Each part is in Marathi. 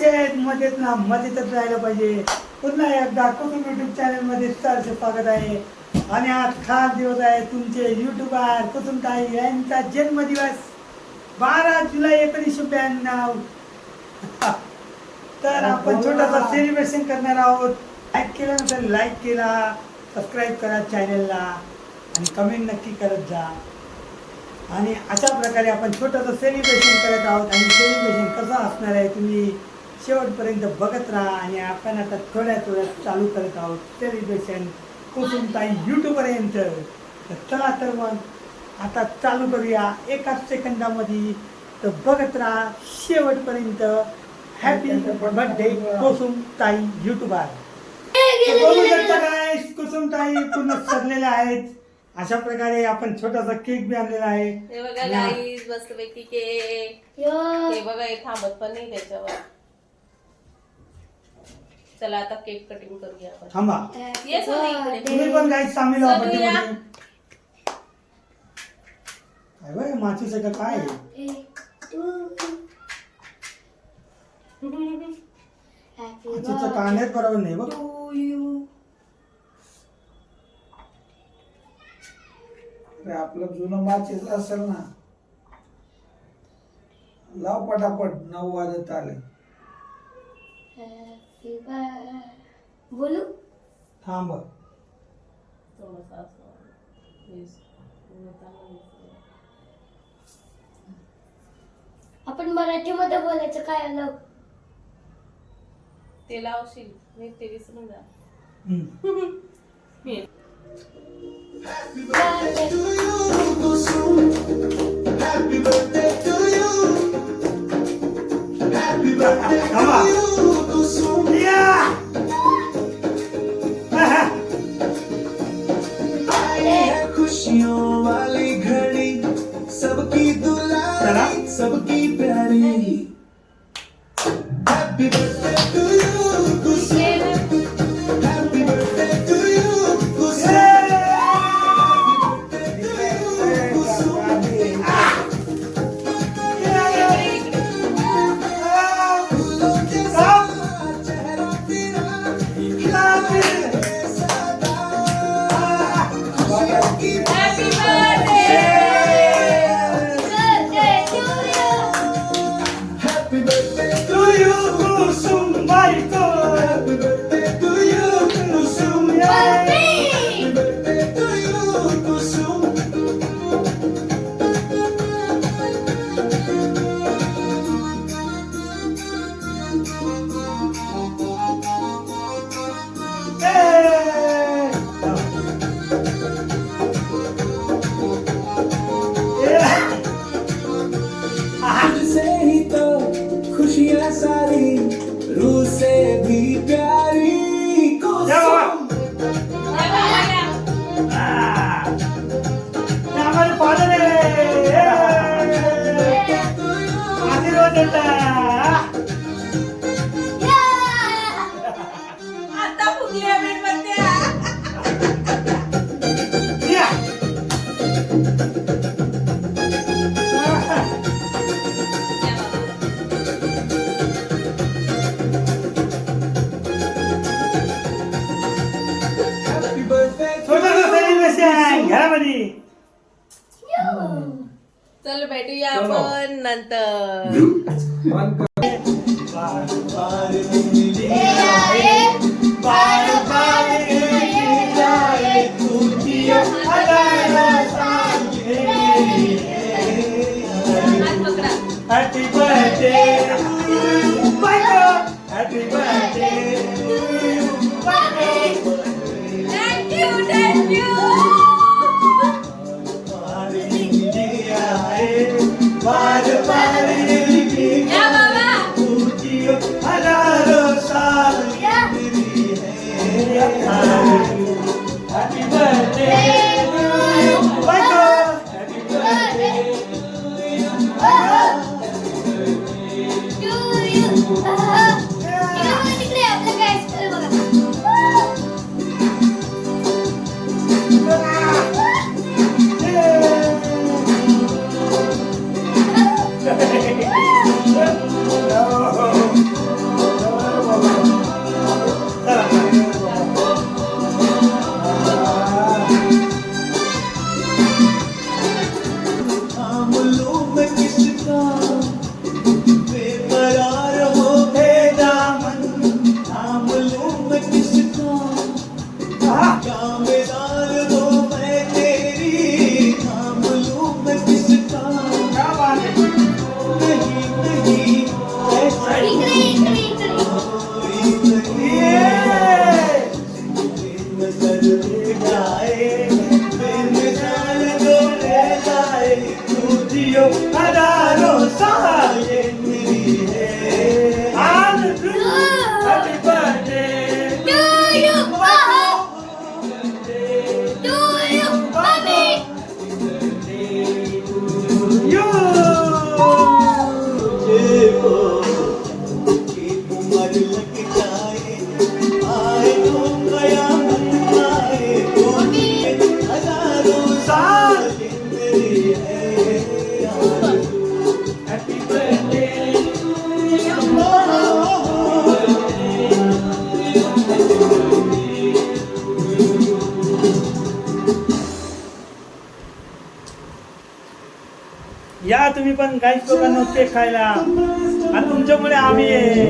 कसे आहेत? मजेत ना? मजेतच राहायला पाहिजे. पुन्हा एकदा कुटुंब युट्यूब चॅनलमध्ये सहर्ष स्वागत आहे. आणि आज खास दिवस आहे. तुमचे युट्यूबर कुसुमताई यांचा जन्मदिवस 12 जुलै 1992. तर आपण छोटासा सेलिब्रेशन करणार आहोत. लाईक केलं नसेल लाईक केला, सबस्क्राईब करा चॅनलला आणि कमेंट नक्की करत जा. आणि अशा प्रकारे आपण छोटंसं सेलिब्रेशन करत आहोत. आणि सेलिब्रेशन कसं असणार आहे तुम्ही शेवटपर्यंत बघत राहा. आणि आपण आता थोड्या चालू करत आहोत सेलिब्रेशन कुसुमताई यूट्यूबपर्यंत. तर चला तर मग आता चालू करूया एकाच सेकंदामध्ये. तर बघत राहा शेवटपर्यंत. Happy birthday Kusumtai YouTuber. बघू शकता काय कुसुमताई पूर्ण सजलेल्या आहेत. अशा प्रकारे आपण छोटासा केक बी आणलेला आहे. हे बघा गाईस मस्तपैकी केक. हे बघा हे थांबत पण नाही त्याच्यावर. चला आता केक कटिंग करूया आपण. थांबा ये सोनी इकडे. तुम्ही पण काही सामील व्हा सोनू बर्थडे या. मध्ये. काय बाय माचीस का काय आहे? माचीचं कांद्यात बरोबर नाही बघ. अरे आपलं जुनं माचीस असेल ना, लाव पटापट. 9 वाजत आले. बोलू थांब थोडंसं असं. Yes. आपण मराठीमध्ये बोलायचं काय आलं? ते लावशील नाही ते विसरून जा. मी थांबा या. खुशियों वाली घड़ी सबकी दुलारी सबकी प्यारी. Happy birthday to you Kusum. Happy birthday to you Kusum. फूलों जैसा चेहरा तेरा सदा खुशियों की happy birthday. Happy birthday to you कुसुमताई को. Happy birthday to you Kusum. Happy birthday to you Kusum. तुझसे ही तो खुशियाँ सारी रूह से भी प्यारी कुसुम. हमारे फादर है आशीर्वाद देता. आता फुगल्या मेणबत्त्या. या. Happy birthday to छोटंसं सेलिब्रेशन घरामध्ये. चल भेटूया आपण नंतर. बार बार जाए तुझियो अलारा सांगे. हात पकडा. Happy birthday to you, Michael. Happy birthday to you, Michael. Thank you, thank you. बार बार या बाबा. मैं किसका काम डाल दो मैं तेरी थाम लूं मैं किसका क्या बात है नहीं नहीं ऐसा इकडे इकडे इकडे ये नजर ले जाए बेमिसाल जो ले जाए तू जियो हजारों साल ये मेरी है आज हैप्पी बर्थडे टू यू बाबा टू यू मम्मी यू देखो कि उम्र लग जाए आए तो कयामत आए तो हजारों साल ये मेरी है हैप्पी बर्थडे या तुम्ही पण काही लोकांना केक खायला आणि तुमच्यामुळे आम्ही आहे.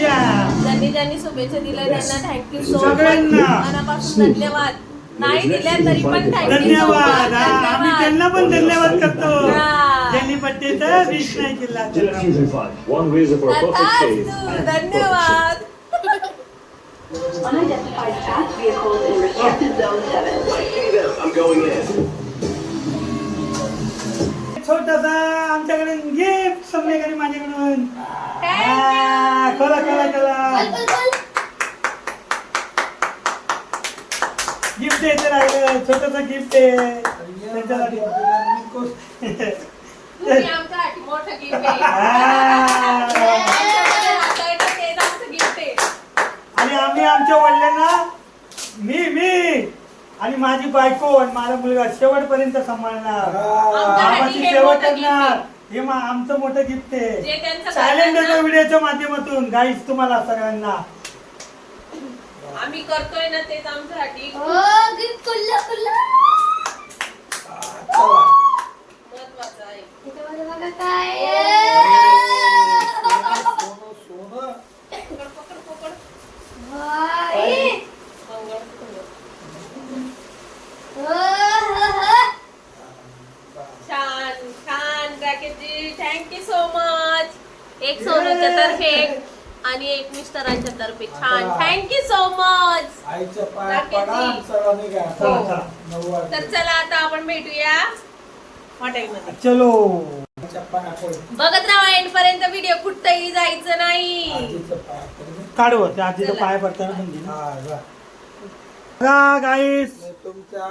या ज्यांनी ज्यांनी शुभेच्छा दिल्या त्यांना थँक्यू सो मच सगळ्यांना. मनापासून धन्यवाद. नाही दिल्या तरी पण थँक्यू धन्यवाद हा, आम्ही त्यांना पण धन्यवाद करतो हा. ज्यांनी बड्डेचा विश नाही केला Just त्यांना. using fun. One razor for a perfect shave. धन्यवाद. Unidentified fast vehicles in restricted zone 7. I see them. I'm going in. छोटासा आमच्याकडे गिफ्ट सगळीकडे माझ्याकडून हा, खोला खोला खोला गिफ्ट द्यायचं राहिलं छोटस गिफ्ट आहे त्यांच्यासाठी तुम्ही आमच्यासाठी मोठं गिफ्ट आहे. हा. आमच्याकडे राहता येतं तेच आमचं गिफ्ट आहे. आणि आम्ही आमच्या वडिलांना मी आणि माझी बायको आणि माझा मुलगा शेवटपर्यंत सांभाळणार बाबाची हे सेवा मोठं gift करणार आहे. हे आमचं मोठं गिफ्ट जे आहे त्यांचं चॅलेंज करतात ना, व्हिडिओच्या माध्यमातून गाईस तुम्हाला सगळ्यांना आम्ही करतोय ना तेच आमच्यासाठी गिफ्ट कुल्ला कुल्ला महत्वाचं आहे. त्याच्यामध्ये बघा काय सोनं पकड पकड पकड. भाई मंगळसूत्र. हो. छान छान राकेशजी थँक्यू सो मच. एक सोनूच्या तर्फे आणि एक मिस्टरांच्या तर्फे छान थँक्यू सो मच. आईच्या पाया राकेशजी. पडा चला निघा चला, चला. 9 वाजता. तर चला आता आपण भेटूया हॉटेलमध्ये. चलो आईच्या पाया पड बघत राहा एंड पर्यंत व्हिडिओ कुठंही जायचं नाही. आजीच्या पाया पड काढू त्या आजीचं चला. पाय पडताना पण घे ना. हा जा. बघा गाईस मी तुमच्या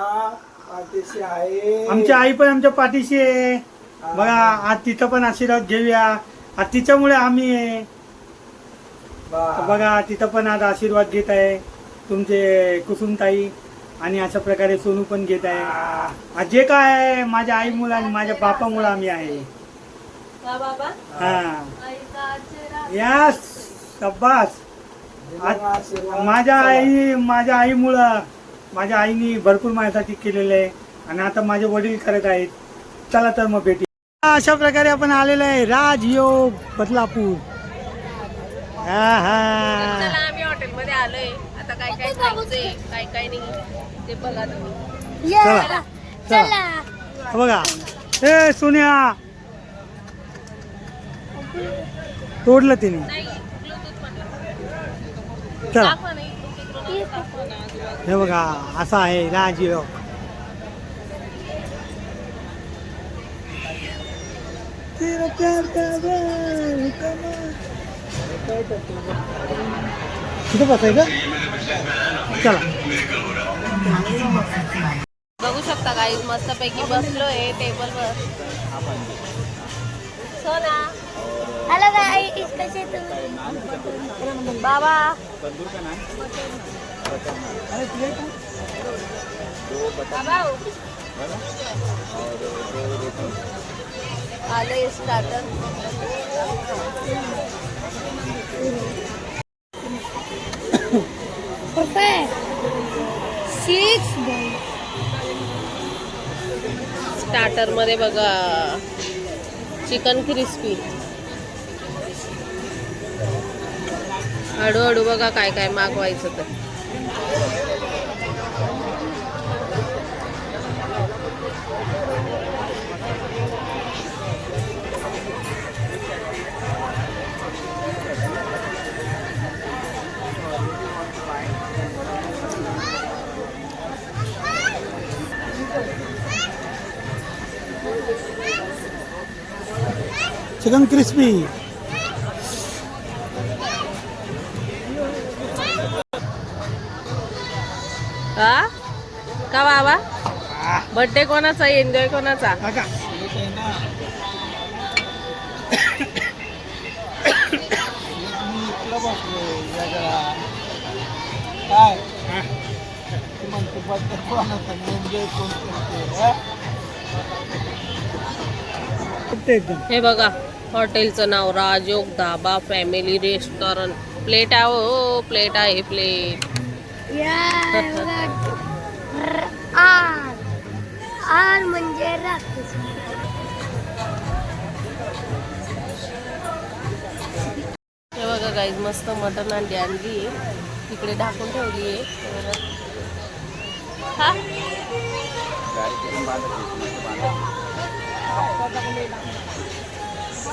पाठीशी आहे आमची आई पण आमच्या पाठीशी आहे बघा आज तिचा पण आशीर्वाद घेऊया आज तिच्यामुळे आम्ही आहे तर बघा तिथं पण आज आशीर्वाद घेत आहे तुमचे कुसुमताई आणि अशा प्रकारे सोनू पण घेत आहे आज जे काय आहे माझ्या आईमुळे आणि माझ्या बापामुळे आम्ही आहे वा बाबा. हा यस शब्बास आज माझ्या आईमुळं माझ्या आईने भरपूर माझ्यासाठी केलेलं आहे आणि आता माझे वडील करत आहेत चला तर मग भेटी अशा प्रकारे आपण आलेलो आहे राजयोग बदलापूर हा हा चला आम्ही हॉटेलमध्ये आलोय. आता काय काय खायचंय काय काय नाही ते बघा तुम्ही. चला चला बघा ए सोन्या तोडलं तिने नाही ब्लूटूथ म्हटलं चला दाखवा नाही दाखवा ना. हे बघा असा आहे राजयोग तेरा प्यार का घर कमा. तिथं बसाय का चला बघू शकता गाईज मस्तपैकी बसलोय टेबलवर. सोना हॅलो गाईस कसे तुम्ही बाबा बाबा आलंय स्टार्टर. परफेक्ट 6 बॉल स्टार्टर मध्ये बघा चिकन क्रिस्पी हळूहळू बघा काय काय मागवायचं तर. Chicken crispy. हा का बाबा बर्थडे कोणाचा एन्जॉय कोणाचा? काका इकडं बसलो या घरात. काय तू म्हणतो बड्डे कोणाचा एन्जॉय कोण करते हा? कुठे एकदम हे बघा हॉटेलचं नाव राजयोग धाबा फॅमिली रेस्टॉरंट. प्लेट आहे हो, प्लेट आहे प्लेट. आर आर म्हणजे राक्षस. हे बघा गाईज मस्त मटण अंडी आणली तिकडे ढाकून ठेवली आहे. हा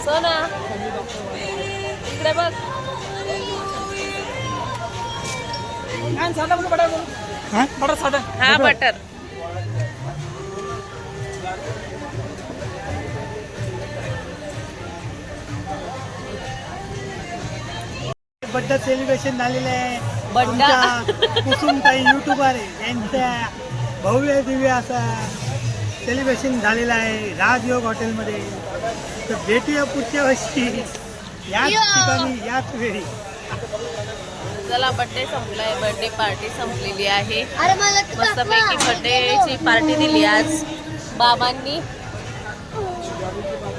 सोना इकडे बघ. हा हा बटर. बड्डे सेलिब्रेशन झालेलं आहे. बड्डा. तुमच्या कुसुमताई युट्यूबर आहे त्यांच्या भव्य दिव्य असा सेलिब्रेशन झालेलं आहे राजयोग हॉटेलमध्ये. तर भेटूया पुढच्या वर्षी याच ठिकाणी याच वेळी. चला बर्थडे संपलाय. बर्थडे पार्टी संपलेली आहे. अरे मला तर मस्तपैकी बर्थडेची पार्टी दिली आज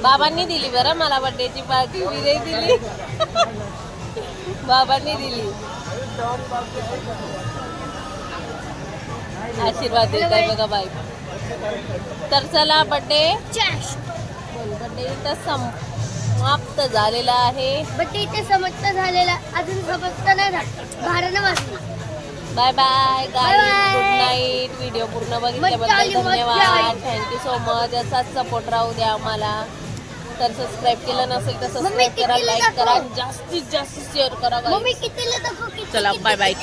बाबांनी दिली बरं मला बर्थडेची पार्टी. मी नाही दिली बाबांनी दिली. आशीर्वाद देत आहे बघा बाई. तर चला बर्थडे इथं समाप्त झालेला आहे. बट इथे समजतं झालेला अजून समजतं नाही झालं. भारानं वाचलं. Bye bye guys. Bye. Good night. Video पूर्ण मज्जा बघितल्याबद्दल आली, मज्जा धन्यवाद. आली. Thank you so much. असाच सपोर्ट राहू द्या आम्हाला. तर सबस्क्राईब केलं नसेल तर मम्मी सबस्क्राईब करा, कितीला लाईक करा, दाखव? जास्तीत जास्त शेअर करा guys. मम्मी कितीला दाखव किती चला बाय बाय.